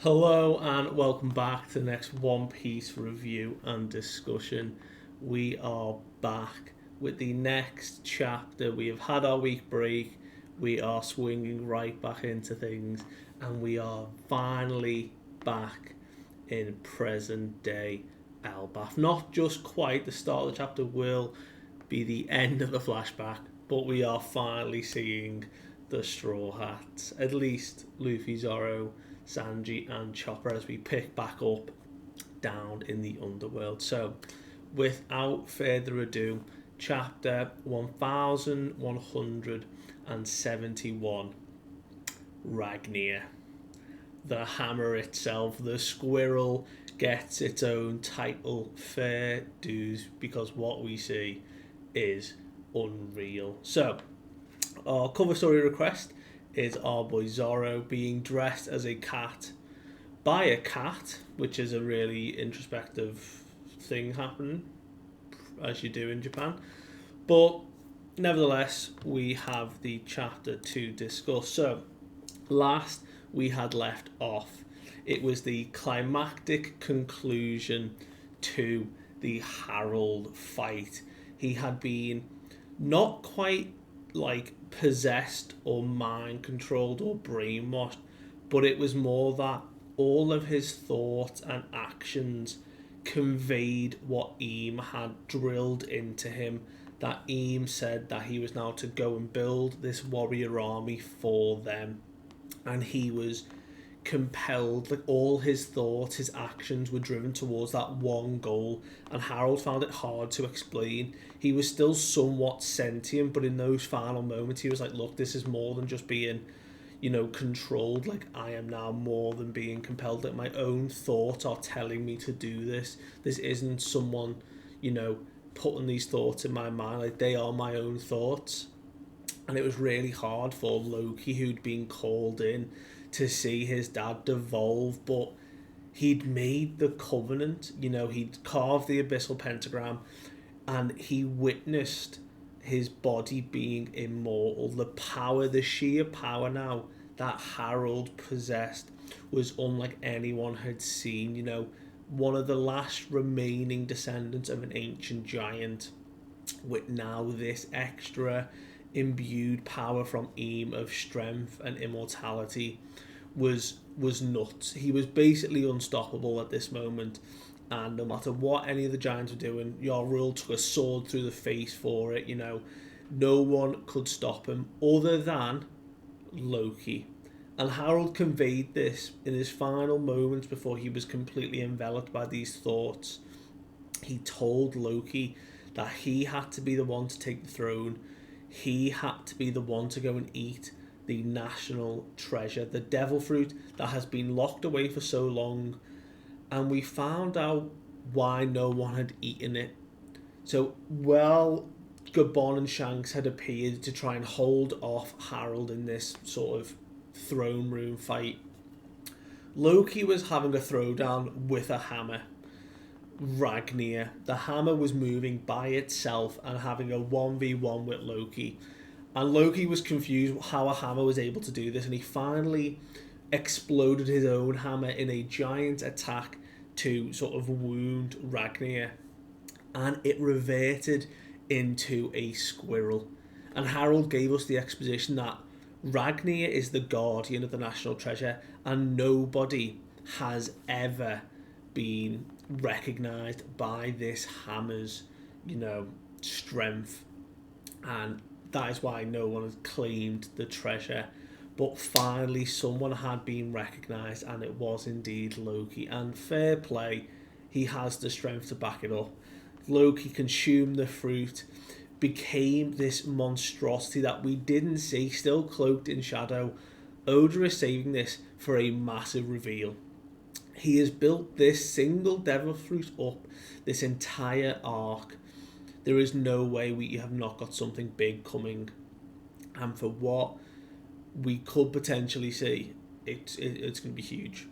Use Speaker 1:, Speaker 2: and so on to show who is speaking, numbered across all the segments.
Speaker 1: Hello and welcome back to the next One Piece review and discussion. We are back with the next chapter. We have had our week break. We are swinging right back into things, and we are finally back in present day Elbaph. Not just quite the start of the chapter will be the end of the flashback, but we are finally seeing the Straw Hats. At least Luffy, Zoro, Sanji and Chopper as we pick back up down in the underworld. So, without further ado, chapter 1171, Ragnir. The hammer itself, the squirrel, gets its own title. Fair dues, because what we see is unreal. So, our cover story request is our boy Zoro being dressed as a cat by a cat, which is a really introspective thing happening, as you do in Japan. But nevertheless, we have the chapter to discuss. So, last we had left off, it was the climactic conclusion to the Harold fight. He had been not quite like possessed or mind controlled or brainwashed, but it was more that all of his thoughts and actions conveyed what Eam had drilled into him. That Eam said that he was now to go and build this warrior army for them, and he was compelled, like all his thoughts, his actions were driven towards that one goal. And Harold found it hard to explain. He was still somewhat sentient, but in those final moments he was like, look, this is more than just being, controlled. Like, I am now more than being compelled. Like, my own thoughts are telling me to do this. This isn't someone, putting these thoughts in my mind. Like, they are my own thoughts. And it was really hard for Loki, who'd been called in to see his dad devolve, but he'd made the covenant, he'd carved the abyssal pentagram, and he witnessed his body being immortal. The power, the sheer power now that Harold possessed was unlike anyone had seen. One of the last remaining descendants of an ancient giant, with now this extra imbued power from Eam of strength and immortality, was nuts. He was basically unstoppable at this moment, and no matter what any of the giants were doing, Jarl took a sword through the face for it. No one could stop him other than Loki. And Harold conveyed this in his final moments before he was completely enveloped by these thoughts. He told Loki that he had to be the one to take the throne. He had to be the one to go and eat the national treasure, the devil fruit that has been locked away for so long. And we found out why no one had eaten it. So, Gabon and Shanks had appeared to try and hold off Harold in this sort of throne room fight, Loki was having a throwdown with a hammer. Ragnir, the hammer, was moving by itself and having a 1v1 with Loki. And Loki was confused how a hammer was able to do this, and he finally exploded his own hammer in a giant attack to sort of wound Ragnir. And it reverted into a squirrel. And Harold gave us the exposition that Ragnir is the guardian of the national treasure, and nobody has ever been recognised by this hammer's, strength. And that is why no one has claimed the treasure. But finally someone had been recognised, and it was indeed Loki. And fair play, he has the strength to back it up. Loki consumed the fruit, became this monstrosity that we didn't see, still cloaked in shadow. Oda is saving this for a massive reveal. He has built this single devil fruit up this entire arc. There is no way we have not got something big coming. And for what we could potentially see, it's going to be huge.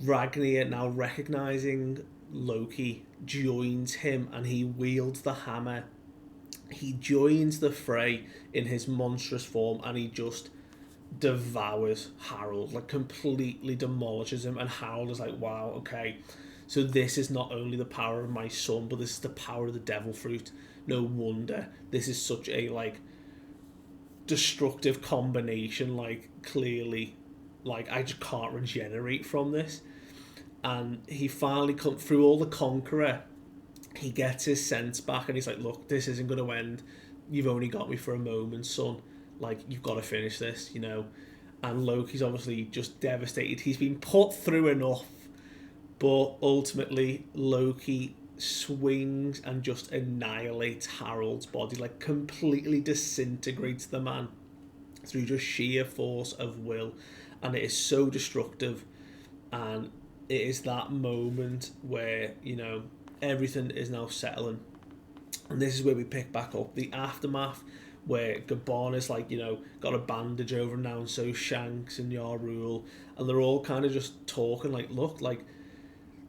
Speaker 1: Ragnir, now recognising Loki, joins him, and he wields the hammer. He joins the fray in his monstrous form, and he just devours Harold, like completely demolishes him, and Harold is like, wow, okay, so this is not only the power of my son, but this is the power of the devil fruit. No wonder this is such a like destructive combination. Like clearly, like I just can't regenerate from this. And he finally come through all the conqueror. He gets his sense back, and he's like, look, this isn't going to end. You've only got me for a moment, son. Like, you've got to finish this, you know. And Loki's obviously just devastated. He's been put through enough, but ultimately Loki swings and just annihilates Harold's body, like completely disintegrates the man through just sheer force of will. And it is so destructive. And it is that moment where, you know, everything is now settling. And this is where we pick back up the aftermath, where Gabon is like, you know, got a bandage over him now, and so Shanks and Yarul, and they're all kind of just talking like, look, like,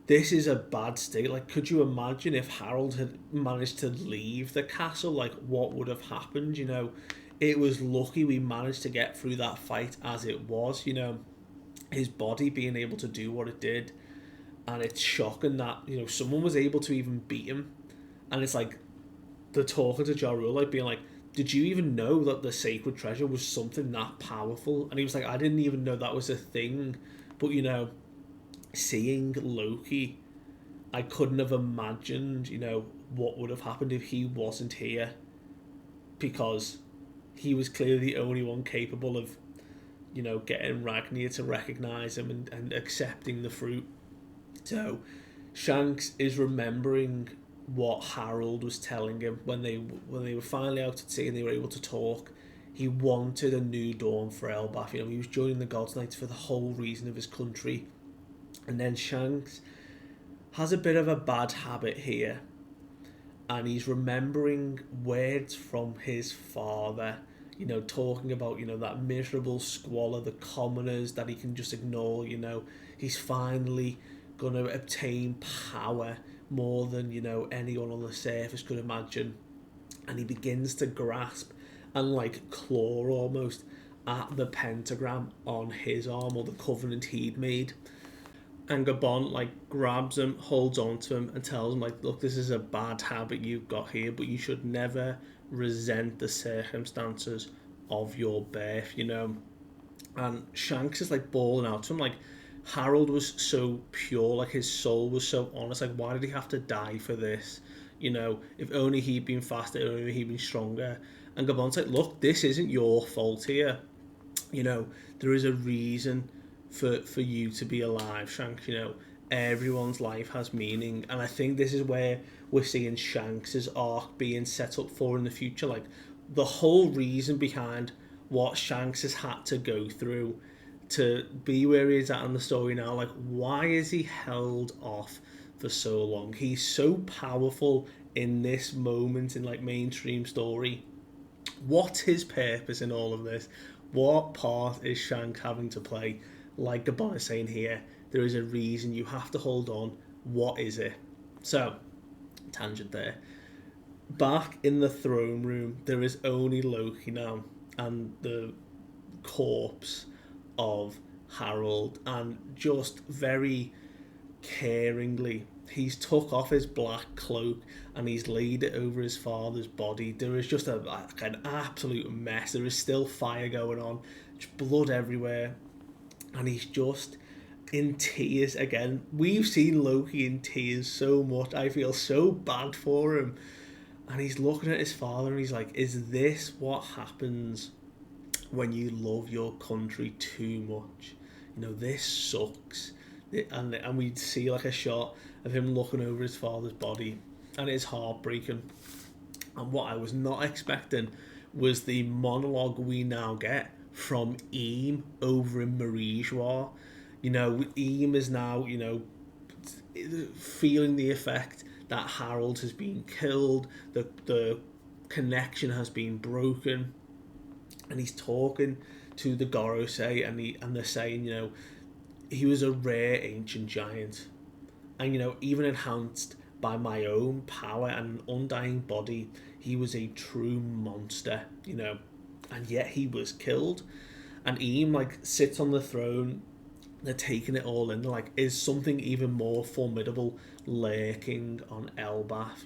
Speaker 1: this is a bad state. Like, could you imagine if Harold had managed to leave the castle? Like, what would have happened? You know, it was lucky we managed to get through that fight as it was, you know, his body being able to do what it did. And it's shocking that, you know, someone was able to even beat him. And it's like, they're talking to Ja Rule, like being like, did you even know that the sacred treasure was something that powerful? And he was like, I didn't even know that was a thing. But, you know, seeing Loki, I couldn't have imagined, you know, what would have happened if he wasn't here. Because he was clearly the only one capable of, you know, getting Ragnir to recognise him and accepting the fruit. So Shanks is remembering what Harold was telling him when they were finally out at sea and they were able to talk. He wanted a new dawn for Elbaph. You know, he was joining the Gods Knights for the whole reason of his country. And then Shanks has a bit of a bad habit here, and he's remembering words from his father, you know, talking about, you know, that miserable squalor, the commoners that he can just ignore. You know, he's finally going to obtain power more than, you know, anyone on the surface could imagine. And he begins to grasp and like claw almost at the pentagram on his arm, or the covenant he'd made. And Gabon like grabs him, holds on to him, and tells him like, look, this is a bad habit you've got here, but you should never resent the circumstances of your birth, you know. And Shanks is like bawling out to him, like, Harold was so pure, like his soul was so honest, like why did he have to die for this? You know, if only he'd been faster, if only he'd been stronger. And Gabon's like, look, this isn't your fault here. You know, there is a reason for you to be alive, Shanks. You know, everyone's life has meaning. And I think this is where we're seeing Shanks' arc being set up for in the future. Like, the whole reason behind what Shanks has had to go through to be where he is at in the story now. Like, why is he held off for so long? He's so powerful in this moment in like mainstream story. What's his purpose in all of this? What part is Shanks having to play? Like Gabon is saying here, there is a reason you have to hold on. What is it? So, tangent there. Back in the throne room, there is only Loki now and the corpse of Harold, and just very caringly he's took off his black cloak and he's laid it over his father's body. There is just an absolute mess. There is still fire going on, just blood everywhere, and he's just in tears again. We've seen Loki in tears so much. I feel so bad for him. And he's looking at his father and he's like, is this what happens when you love your country too much? You know, this sucks. And we see like a shot of him looking over his father's body, and it's heartbreaking. And what I was not expecting was the monologue we now get from Eam over in Marijois. You know, Eam is now, you know, feeling the effect that Harold has been killed, the connection has been broken, and he's talking to the Gorosei, and they're saying, you know, he was a rare ancient giant, and, you know, even enhanced by my own power and an undying body, he was a true monster, you know, and yet he was killed. And Eam like sits on the throne. They're taking it all in. They're like, is something even more formidable lurking on Elbaph?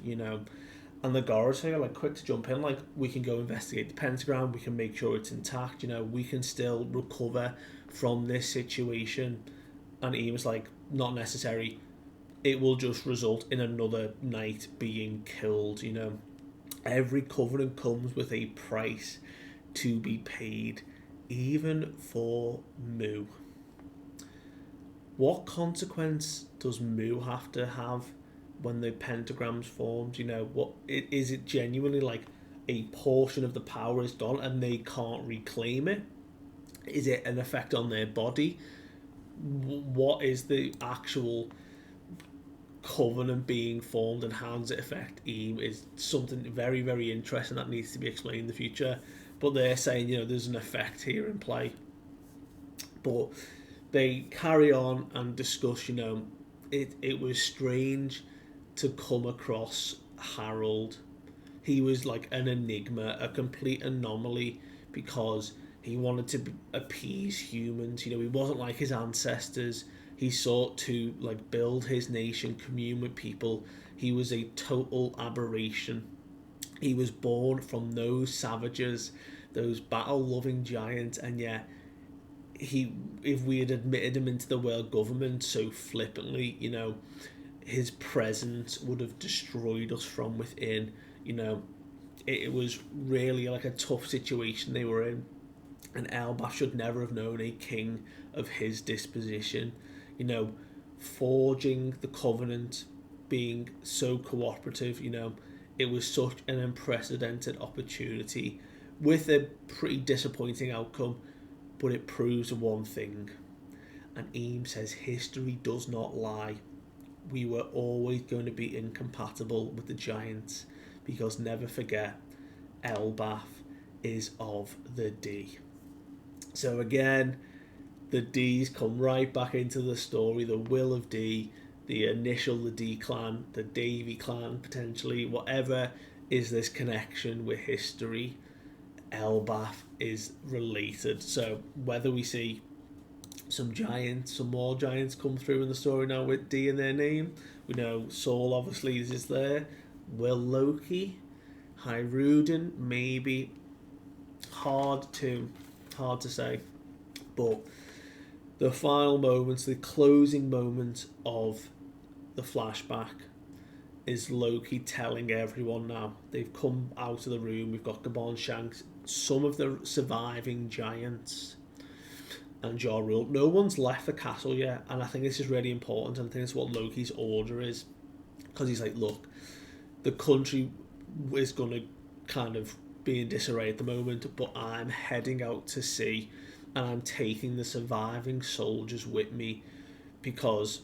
Speaker 1: And the Goros are like quick to jump in. Like, we can go investigate the pentagram. We can make sure it's intact. We can still recover from this situation. And Eam's like, not necessary. It will just result in another knight being killed. Every covenant comes with a price to be paid, even for Mu. What consequence does Mu have to have when the pentagram's formed? What is it genuinely like a portion of the power is gone and they can't reclaim it? Is it an effect on their body? What is the actual covenant being formed, and how does it affect Eam? Is something very, very interesting that needs to be explained in the future. But they're saying, there's an effect here in play. But they carry on and discuss, it was strange to come across Harold. He was like an enigma, a complete anomaly, because he wanted to appease humans. He wasn't like his ancestors. He sought to like build his nation, commune with people. He was a total aberration. He was born from those savages, those battle-loving giants, and yet if we had admitted him into the world government so flippantly, his presence would have destroyed us from within. It was really like a tough situation they were in, and Elbaph should never have known a king of his disposition. Forging the covenant, being so cooperative, it was such an unprecedented opportunity with a pretty disappointing outcome, but it proves one thing. And Eam says history does not lie. We were always going to be incompatible with the giants, because never forget, Elbaph is of the D. So again, the D's come right back into the story. The will of D, the initial the D clan, the Davy clan potentially, whatever is this connection with history, Elbaph is related. So whether we see some more giants come through in the story now with D in their name, we know Saul obviously is there. Will Loki, Hajrudin, maybe. Hard to say. But the final moments, the closing moment of the flashback, is Loki telling everyone now. They've come out of the room. We've got Gabon Shanks, some of the surviving giants, and Jorul. No one's left the castle yet, and I think this is really important, and I think it's what Loki's order is, because he's like, look, the country is going to kind of be in disarray at the moment, but I'm heading out to sea, and I'm taking the surviving soldiers with me, because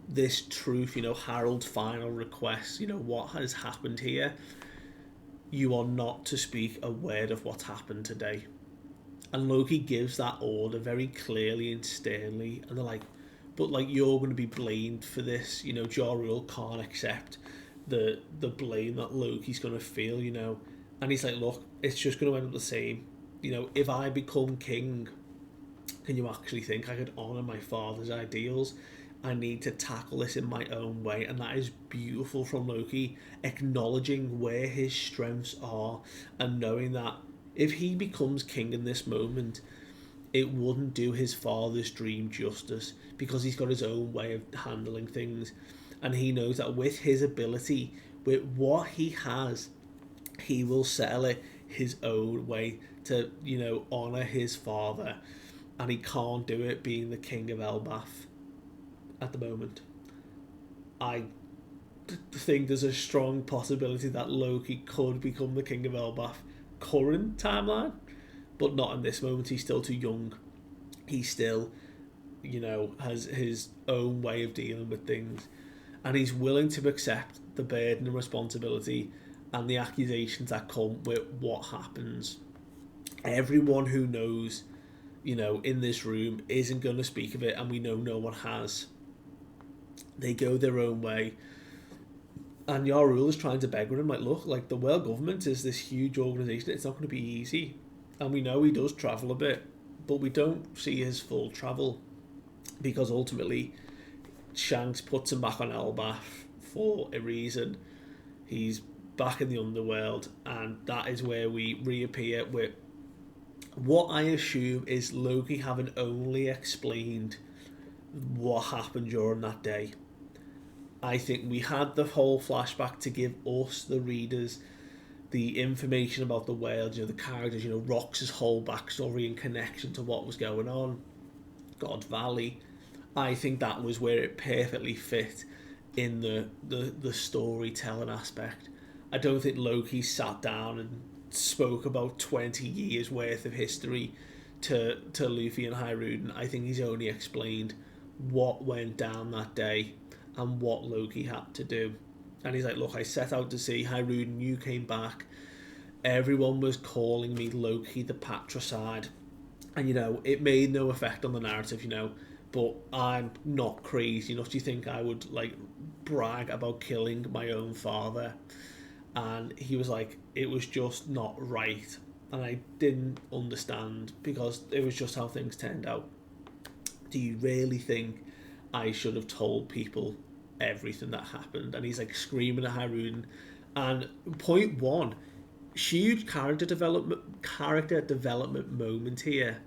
Speaker 1: this truth, Harold's final request, what has happened here, you are not to speak a word of what's happened today. And Loki gives that order very clearly and sternly, and they're like, but like, you're going to be blamed for this. Jorul can't accept the blame that Loki's going to feel, and he's like, look, it's just going to end up the same. If I become king, can you actually think I could honour my father's ideals? I need to tackle this in my own way, and that is beautiful from Loki, acknowledging where his strengths are, and knowing that if he becomes king in this moment, it wouldn't do his father's dream justice, because he's got his own way of handling things, and he knows that with his ability, with what he has, he will settle it his own way to, honour his father, and he can't do it being the king of Elbaph at the moment. I think there's a strong possibility that Loki could become the king of Elbaph current timeline, but not in this moment. He's still too young. He still, has his own way of dealing with things, and he's willing to accept the burden and responsibility and the accusations that come with what happens. Everyone who knows, in this room isn't going to speak of it, and we know no one has. They go their own way, and Jorul is trying to beg with him, like, look, like, the world government is this huge organisation. It's not going to be easy. And we know he does travel a bit, but we don't see his full travel because ultimately Shanks puts him back on Elbaph for a reason. He's back in the underworld, and that is where we reappear with what I assume is Loki having only explained what happened during that day. I think we had the whole flashback to give us, the readers, the information about the world, the characters, Rox's whole backstory and connection to what was going on, God Valley. I think that was where it perfectly fit in the storytelling aspect. I don't think Loki sat down and spoke about 20 years worth of history to Luffy and Hajrudin. I think he's only explained what went down that day and what Loki had to do. And he's like, look, I set out to see Hajrudin, you came back. Everyone was calling me Loki the patricide. And, it made no effect on the narrative, but I'm not crazy enough to think I would, brag about killing my own father. And he was like, it was just not right. And I didn't understand because it was just how things turned out. Do you really think I should have told people everything that happened? And he's screaming at Hajrudin. And point one, huge character development moment here.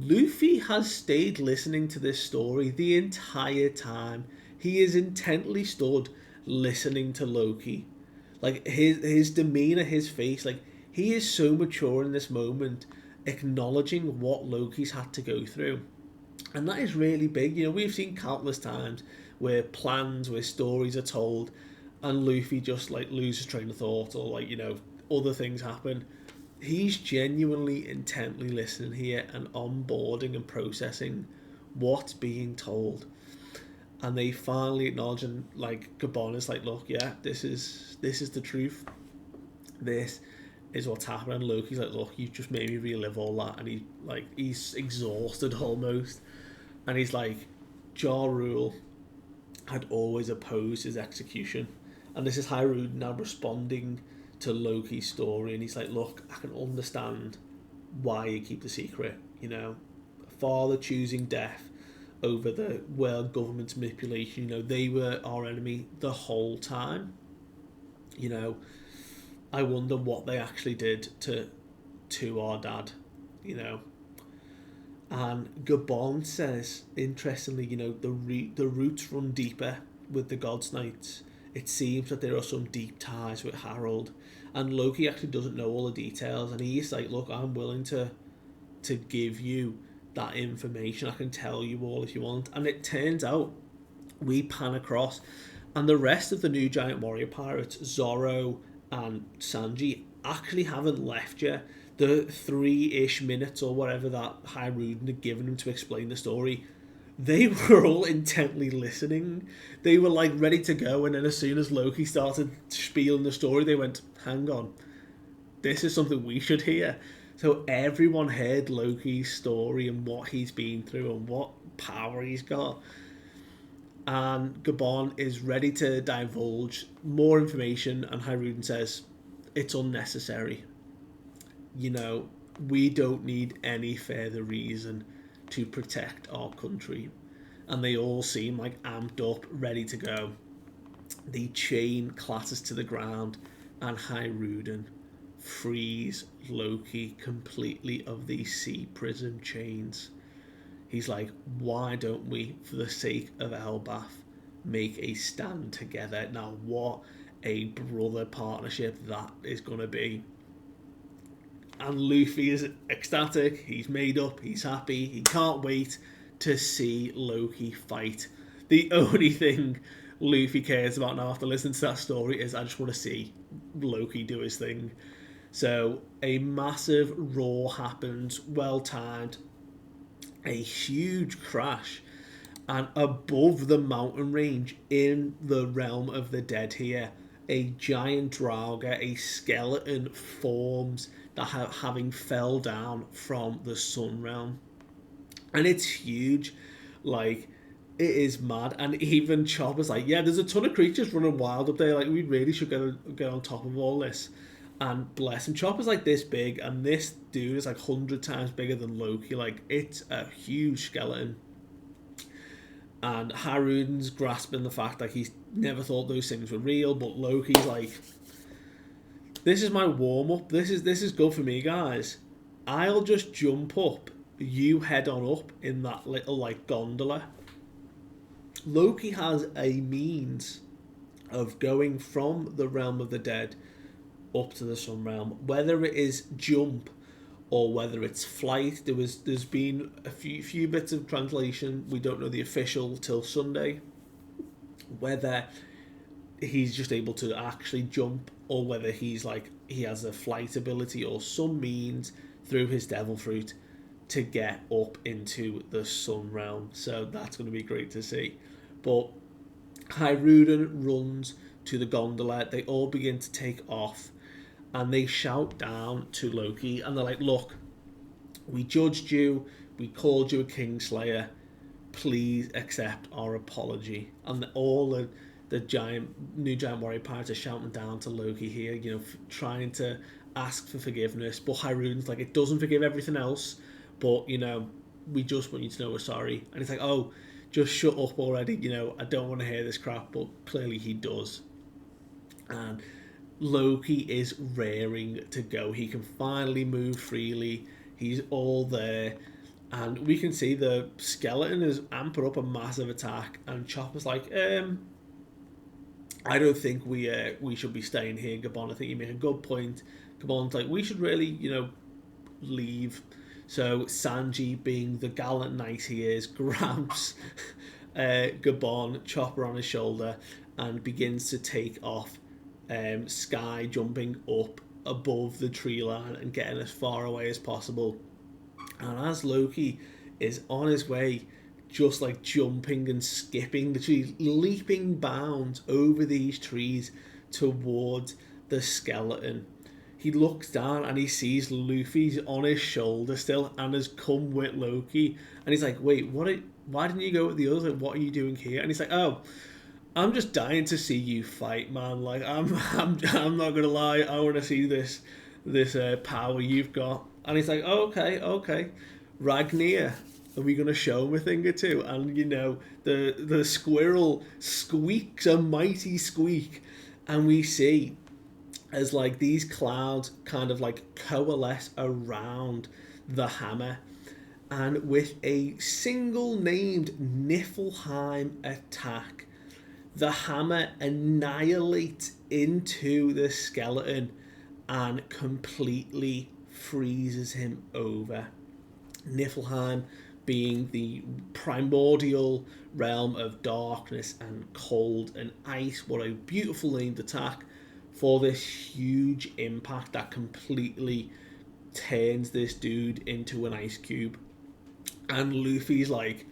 Speaker 1: Luffy has stayed listening to this story the entire time. He is intently stood listening to Loki. His demeanor, his face, he is so mature in this moment, acknowledging what Loki's had to go through. And that is really big. We've seen countless times where stories are told and Luffy just loses train of thought or other things happen. He's genuinely intently listening here and onboarding and processing what's being told. And they finally acknowledge, and Gabon is look, yeah, this is the truth. This is what's happening. Loki's look, you just made me relive all that, and he's exhausted almost. And he's Ja Rule had always opposed his execution. And this is Hajrudin now responding to Loki's story, and he's look, I can understand why you keep the secret. Father choosing death over the world government's manipulation. They were our enemy the whole time. I wonder what they actually did to our dad. And Gabon says, interestingly, the roots run deeper with the God's Knights. It seems that there are some deep ties with Harold, and Loki actually doesn't know all the details, and he's look, I'm willing to give you that information. I can tell you all if you want. And it turns out we pan across, and the rest of the new giant warrior pirates, Zorro and Sanji, actually haven't left yet. The 3-ish minutes or whatever that Hajrudin had given him to explain the story, they were all intently listening. They were ready to go, and then as soon as Loki started spieling the story, they went, hang on, this is something we should hear. So everyone heard Loki's story and what he's been through and what power he's got. And Gabon is ready to divulge more information, and Hajrudin says, it's unnecessary. We don't need any further reason to protect our country. And they all seem amped up, ready to go. The chain clatters to the ground, and Hajrudin frees Loki completely of these sea prison chains. He's why don't we, for the sake of Elbaph, make a stand together? Now, what a brother partnership that is going to be. And Luffy is ecstatic, he's made up, he's happy, he can't wait to see Loki fight. The only thing Luffy cares about now after listening to that story is, I just want to see Loki do his thing. So a massive roar happens, well timed, a huge crash, and above the mountain range in the realm of the dead here, a giant Draugr, a skeleton, forms that having fell down from the sun realm. And it's huge. It is mad. And even Chopper's yeah, there's a ton of creatures running wild up there. We really should get on top of all this. And bless him, Chopper's like this big, and this dude is like 100 times bigger than Loki. Like, it's a huge skeleton. And Hajrudin's grasping the fact that he's never thought those things were real, but Loki's like, this is my warm-up. This is good for me, guys. I'll just jump up. You head on up in that little, like, gondola. Loki has a means of going from the realm of the dead up to the sun realm, whether it is jump or whether it's flight. There's been a few bits of translation. We don't know the official till Sunday, whether he's just able to actually jump or whether he's like he has a flight ability or some means through his devil fruit to get up into the sun realm. So that's going to be great to see. But Hajrudin runs to the gondola. They all begin to take off, and they shout down to Loki, and they're like, look, we judged you, we called you a Kingslayer, please accept our apology. And all the new giant warrior pirates are shouting down to Loki here, you know, trying to ask for forgiveness. But Hajrudin's like, it doesn't forgive everything else, but, you know, we just want you to know we're sorry. And he's like, oh, just shut up already, you know, I don't want to hear this crap. But clearly he does. And Loki is raring to go. He can finally move freely. He's all there. And we can see the skeleton is amping up a massive attack. And Chopper's like, I don't think we should be staying here, Gabon. I think you make a good point. Gabon's like, we should really, you know, leave. So Sanji, being the gallant knight he is, grabs Gabon, Chopper on his shoulder, and begins to take off, sky jumping up above the tree line and getting as far away as possible. And as Loki is on his way, just like jumping and skipping the trees, leaping bounds over these trees towards the skeleton, he looks down and he sees Luffy's on his shoulder still and has come with Loki. And he's like, wait, why didn't you go with the others? Like, what are you doing here? And he's like, oh, I'm just dying to see you fight, man. Like, I'm not gonna lie, I want to see this power you've got. And he's like, oh, okay, Ragnir, are we gonna show him a thing or two? And you know, the squirrel squeaks a mighty squeak, and we see as like these clouds kind of like coalesce around the hammer, and with a single named Niflheim attack, the hammer annihilates into the skeleton and completely freezes him over. Niflheim being the primordial realm of darkness and cold and ice. What a beautiful named attack for this huge impact that completely turns this dude into an ice cube. And Luffy's like,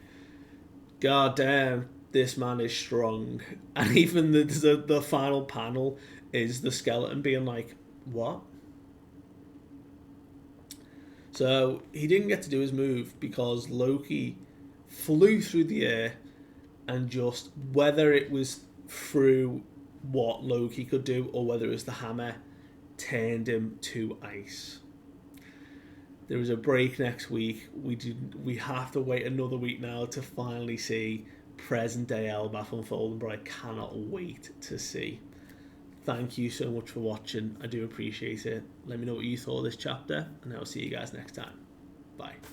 Speaker 1: God damn, this man is strong. And even the final panel is the skeleton being like, what? So he didn't get to do his move because Loki flew through the air, and just, whether it was through what Loki could do or whether it was the hammer, turned him to ice. There is a break next week. We have to wait another week now to finally see present day Elbaph unfolding, but I cannot wait to see. Thank you so much for watching. I do appreciate it. Let me know what you thought of this chapter, and I'll see you guys next time. Bye.